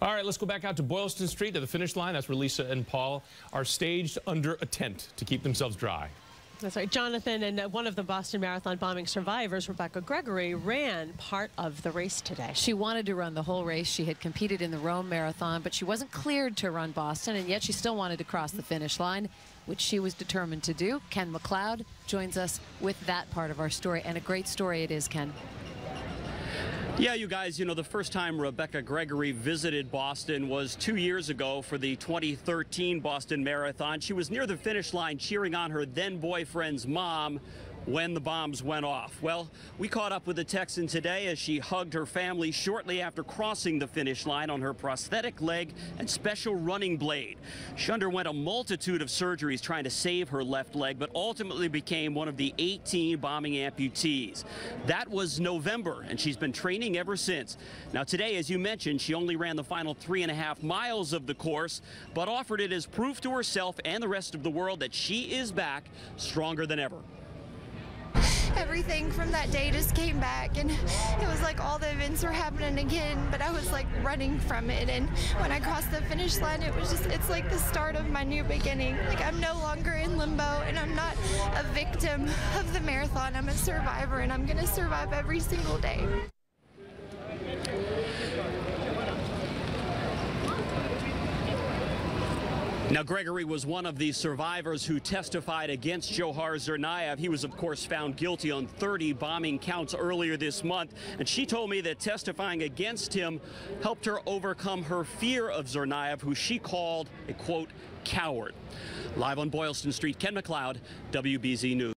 All right, let's go back out to Boylston Street to the finish line. That's where Lisa and Paul are staged under a tent to keep themselves dry. That's right. Jonathan and one of the Boston Marathon bombing survivors, Rebekah Gregory, ran part of the race today. She wanted to run the whole race. She had competed in the Rome Marathon, but she wasn't cleared to run Boston, and yet she still wanted to cross the finish line, which she was determined to do. Ken MacLeod joins us with that part of our story, and a great story it is, Ken. Yeah, you guys, the first time Rebekah Gregory visited Boston was 2 years ago for the 2013 Boston Marathon. She was near the finish line cheering on her then-boyfriend's mom when the bombs went off. Well, we caught up with the Texan today as she hugged her family shortly after crossing the finish line on her prosthetic leg and special running blade. She underwent a multitude of surgeries trying to save her left leg, but ultimately became one of the 18 bombing amputees. That was November, and she's been training ever since. Now today, as you mentioned, she only ran the final 3.5 miles of the course, but offered it as proof to herself and the rest of the world that she is back stronger than ever. Everything from that day just came back, and it was like all the events were happening again, but I was like running from it. And when I crossed the finish line, it's like the start of my new beginning. Like, I'm no longer in limbo, and I'm not a victim of the marathon. I'm a survivor, and I'm gonna survive every single day. Now, Gregory was one of the survivors who testified against Johar Tsarnaev. He was, of course, found guilty on 30 bombing counts earlier this month. And she told me that testifying against him helped her overcome her fear of Tsarnaev, who she called a, quote, coward. Live on Boylston Street, Ken MacLeod, WBZ News.